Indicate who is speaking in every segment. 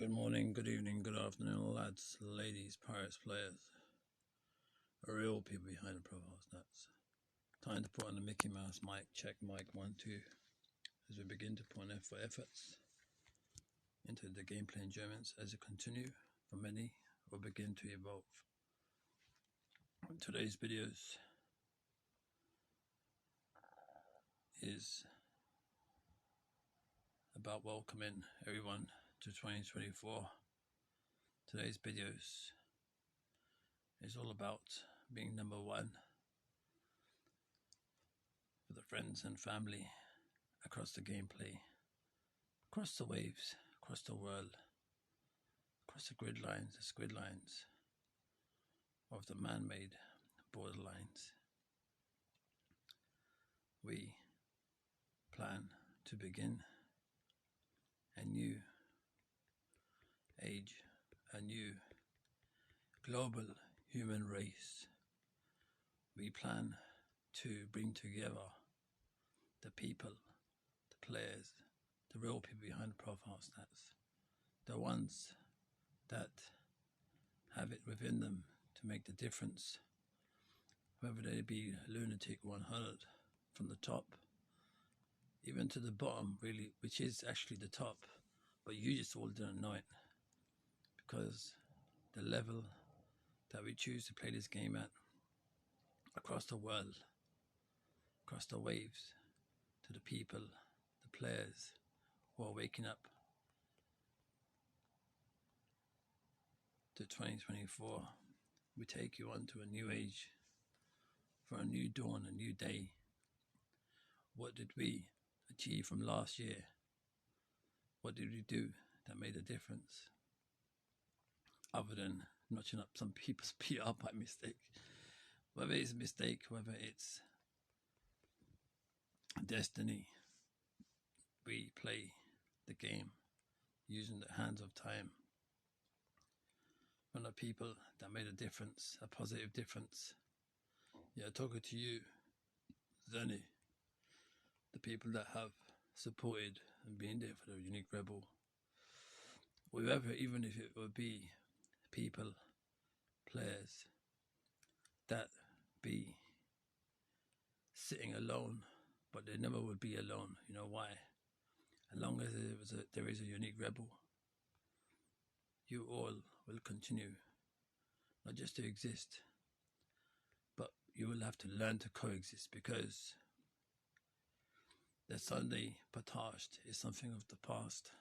Speaker 1: Good morning, good evening, good afternoon, lads, ladies, pirates, players, real people behind the profiles. That's time to put on the Mickey Mouse mic. Check mic 1, 2 as we begin to put on efforts into the gameplay enjoyments as it continue for many will begin to evolve. Today's videos is about welcoming everyone to 2024. Today's videos is all about being number one for the friends and family across the gameplay, across the waves, across the world, across the grid lines of the man-made borderlines. We plan to begin a new age, a new global human race. We plan to bring together the people, the players, the real people behind the profile stats, the ones that have it within them to make the difference, whether they be lunatic 100 from the top even to the bottom, really, which is actually the top, but you just all didn't know it because the level that we choose to play this game at across the world, across the waves, to the people, the players who are waking up to 2024. We take you on to a new age, for a new dawn, a new day. What did we achieve from last year? What did we do that made a difference? Other than notching up some people's PR by mistake. Whether it's a mistake, whether it's destiny, we play the game using the hands of time. From the people that made a difference, a positive difference. Yeah, talking to you, Zenny, the people that have supported and been there for the Unique Rebel. Whoever, even if it would be people, players, that be sitting alone, but they never would be alone. You know why? As long as there is a Unique Rebel, you all will continue, not just to exist, but you will have to learn to coexist, because the Sunday potage is something of the past.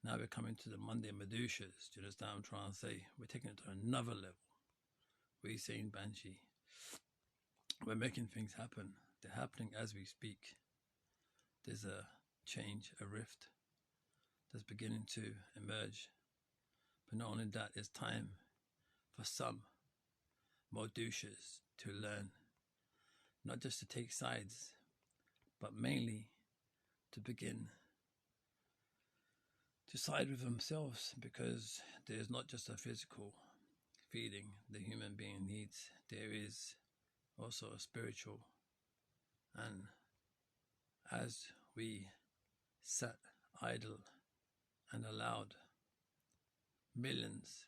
Speaker 1: Now we're coming to the Monday Medushas. Do you understand what I'm trying to say? We're taking it to another level. We're saying Banshee. We're making things happen. They're happening as we speak. There's a change, a rift that's beginning to emerge. But not only that, it's time for some Medushas to learn, not just to take sides, but mainly to begin to side with themselves, because there's not just a physical feeding the human being needs, there is also a spiritual. And as we sat idle and allowed millions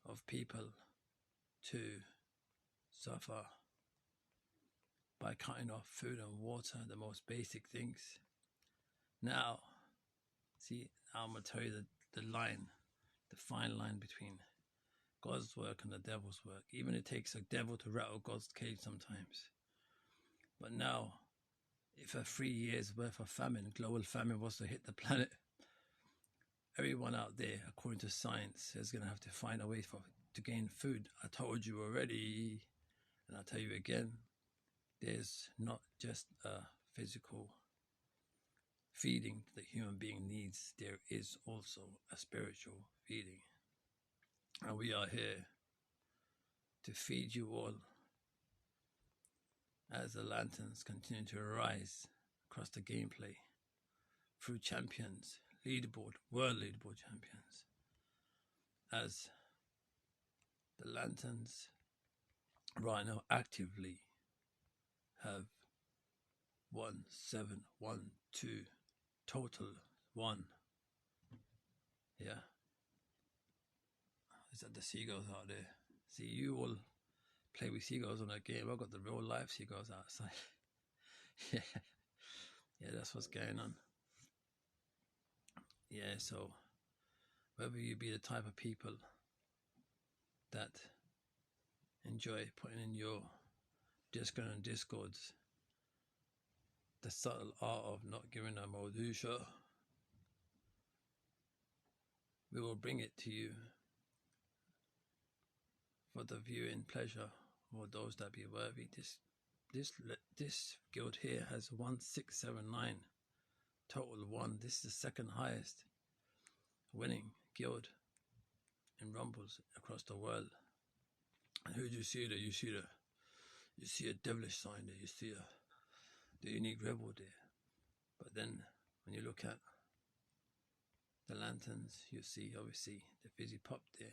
Speaker 1: of people to suffer by cutting off food and water, the most basic things. Now, see, I'm going to tell you the line, the fine line between God's work and the devil's work. Even it takes a devil to rattle God's cage sometimes. But now, if a 3 years worth of famine, global famine, was to hit the planet, everyone out there, according to science, is going to have to find a way to gain food. I told you already, and I'll tell you again, there's not just a physical feeding the human being needs, there is also a spiritual feeding. And we are here to feed you all as the lanterns continue to rise across the gameplay through champions, leaderboard, world leaderboard champions, as the lanterns right now actively have 1, 7, 1, 2, total 1. Yeah, is that the seagulls out there. See, you all play with seagulls on a game. I've got the real life seagulls outside. Yeah, that's what's going on. Yeah, so whether you be the type of people that enjoy putting in your Discord and Discords the subtle art of not giving a Modusha, we will bring it to you for the viewing pleasure or those that be worthy. This guild here has 1679 total one. This is the second highest winning guild in Rumbles across the world. And who do you see there? You see a devilish sign there. You see the unique rebel there. But then when you look at the lanterns, you see obviously the fizzy pop there.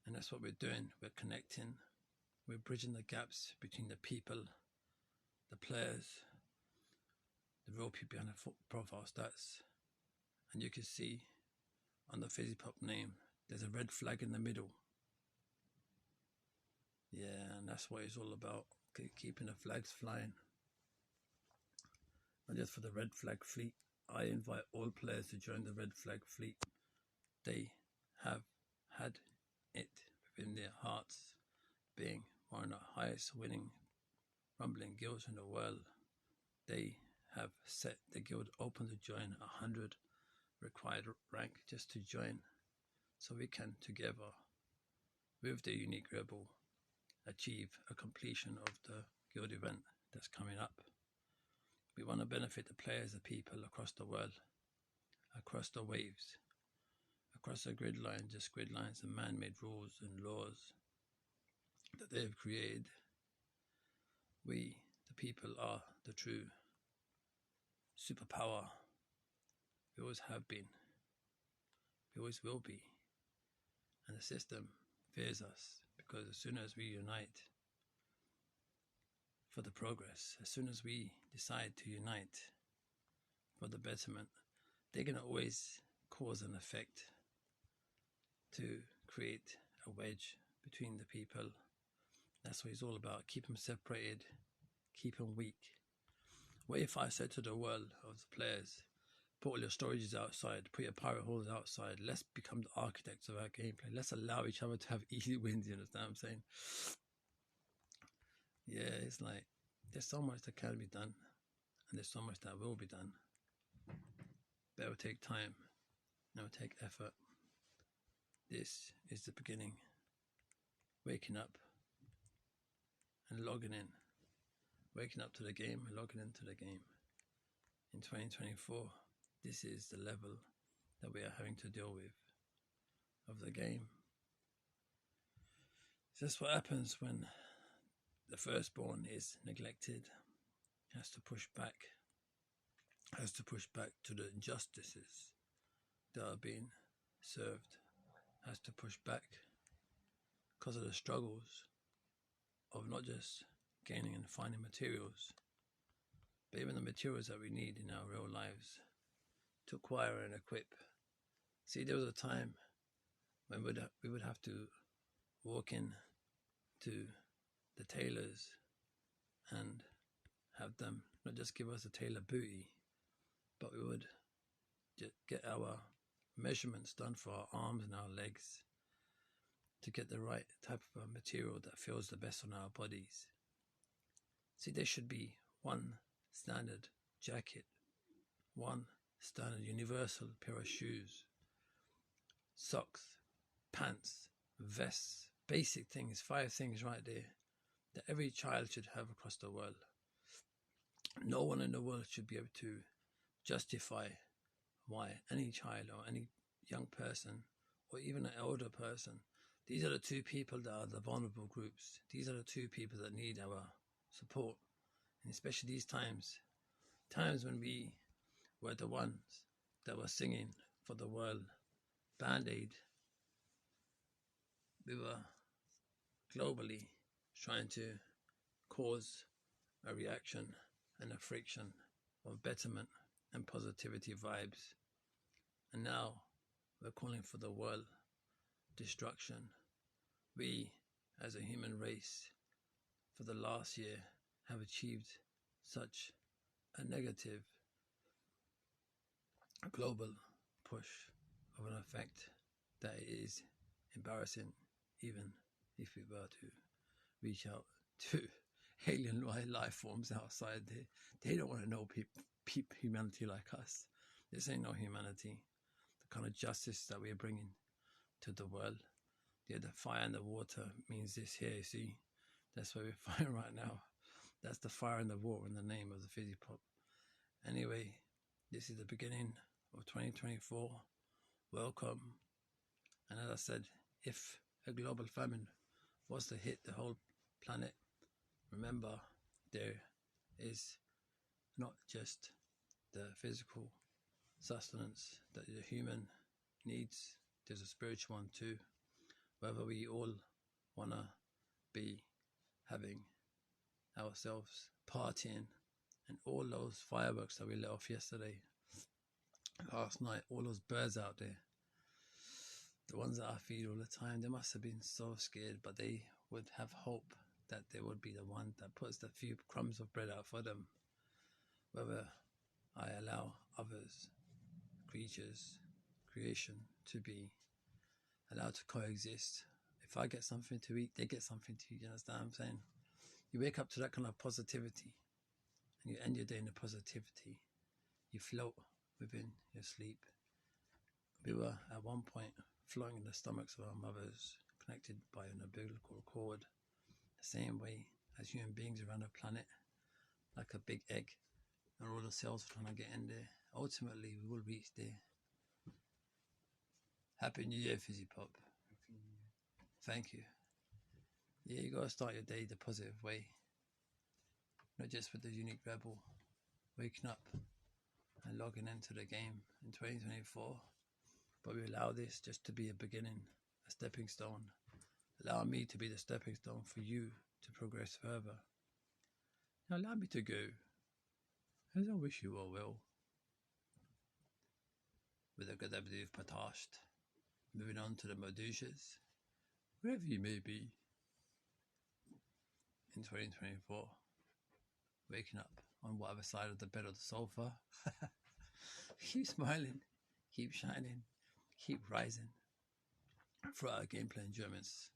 Speaker 1: And that's what we're doing. We're connecting. We're bridging the gaps between the people, the players, the real people behind the profile stats. And you can see on the fizzy pop name, there's a red flag in the middle. Yeah, and that's what it's all about. Keeping the flags flying. And just for the red flag fleet, I invite all players to join the red flag fleet. They have had it within their hearts, being one of the highest winning rumbling guilds in the world. They have set the guild open to join 100 required rank just to join, so we can together with the unique rebel achieve a completion of the guild event that's coming up. We want to benefit the players, the people across the world, across the waves, across the grid lines, just grid lines and man-made rules and laws that they have created. We, the people, are the true superpower. We always have been. We always will be. And the system fears us, because as soon as we unite for the progress, as soon as we decide to unite for the betterment, they're going to always cause an effect to create a wedge between the people. That's what it's all about. Keep them separated, keep them weak. What if I said to the world of the players, put all your storages outside, put your pirate halls outside, let's become the architects of our gameplay, let's allow each other to have easy wins, you understand what I'm saying? Yeah, it's like, there's so much that can be done, and there's so much that will be done. But it will take time, and it will take effort. This is the beginning. Waking up and logging in. Waking up to the game and logging into the game. In 2024, this is the level that we are having to deal with of the game. That's what happens when the firstborn is neglected, has to push back to the injustices that are being served, has to push back because of the struggles of not just gaining and finding materials, but even the materials that we need in our real lives to acquire and equip. See, there was a time when we would have to walk in to the tailors and have them not just give us a tailor booty, but we would get our measurements done for our arms and our legs to get the right type of material that feels the best on our bodies. See, there should be one standard jacket, one standard universal pair of shoes, socks, pants, vests, basic things, 5 things right there that every child should have across the world. No one in the world should be able to justify why any child or any young person or even an elder person, these are the 2 people that are the vulnerable groups. These are the 2 people that need our support. And especially these times when we were the ones that were singing for the world Band-Aid, we were globally trying to cause a reaction and a friction of betterment and positivity vibes. And now we're calling for the world destruction. We, as a human race, for the last year, have achieved such a negative global push of an effect that it is embarrassing, even if we were to reach out to alien life forms outside there. They don't want to know humanity like us. This ain't no humanity. The kind of justice that we're bringing to the world. Yeah, the fire and the water means this here, you see. That's where we're fighting right now. That's the fire and the water in the name of the fizzy pop. Anyway, this is the beginning of 2024. Welcome. And as I said, if a global famine was to hit the whole planet, remember there is not just the physical sustenance that the human needs, there's a spiritual one too. Whether we all want to be having ourselves partying and all those fireworks that we let off yesterday, last night, all those birds out there, the ones that I feed all the time, they must have been so scared, but they would have hope that they would be the one that puts the few crumbs of bread out for them. Whether I allow others, creatures, creation to be allowed to coexist. If I get something to eat, they get something to eat. You understand what I'm saying? You wake up to that kind of positivity and you end your day in the positivity. You float within your sleep. We were at one point floating in the stomachs of our mothers, connected by an umbilical cord, the same way as human beings around the planet, like a big egg, and all the cells are trying to get in there. Ultimately, we will reach there. Happy New Year, Fizzy Pop. Thank you. Yeah, you gotta start your day the positive way. Not just with the unique rebel waking up and logging into the game in 2024, but we allow this just to be a beginning, a stepping stone. Allow me to be the stepping stone for you to progress further. Now allow me to go, as I wish you all well. With a good abdiv patashed. Moving on to the Medushas, wherever you may be in 2024, waking up on whatever side of the bed or the sofa. Keep smiling, keep shining, keep rising for our gameplay enjoyments.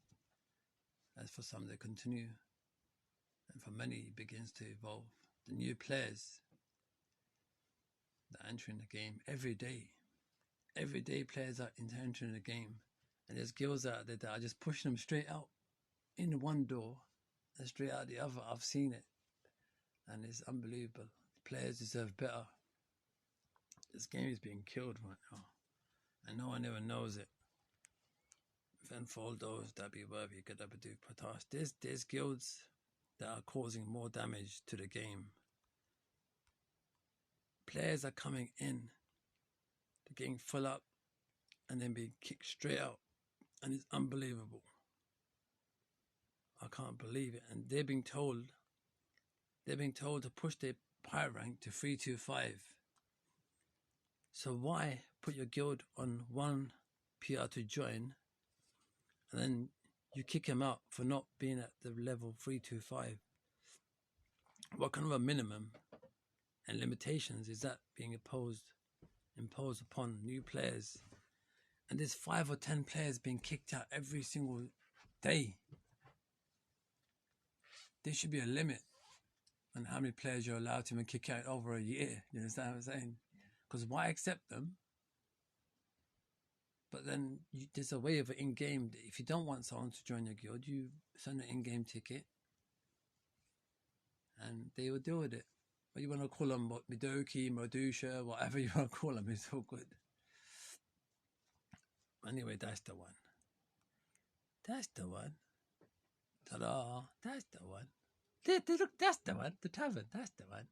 Speaker 1: As for some, they continue, and for many, it begins to evolve. The new players that are entering the game every day. Everyday players are entering the game, and there's girls out there that are just pushing them straight out in one door and straight out the other. I've seen it, and it's unbelievable. Players deserve better. This game is being killed right now, and no one ever knows it. And for all those that be worthy, there's guilds that are causing more damage to the game. Players are coming in, they're getting full up, and then being kicked straight out, and it's unbelievable. I can't believe it. And they're being told to push their pirate rank to 325. So why put your guild on one PR to join, and then you kick him out for not being at the level 325? What kind of a minimum and limitations is that being imposed upon new players? And there's 5 or 10 players being kicked out every single day. There should be a limit on how many players you're allowed to even kick out over a year. You understand what I'm saying? Because why accept them? But then there's a way of it in-game. If you don't want someone to join your guild, you send an in-game ticket and they will deal with it. What you want to call them, Midoki, Modusha, whatever you want to call them, it's all good. Anyway, that's the one. That's the one. Ta-da! That's the one. Look, that's the one. The tavern, that's the one.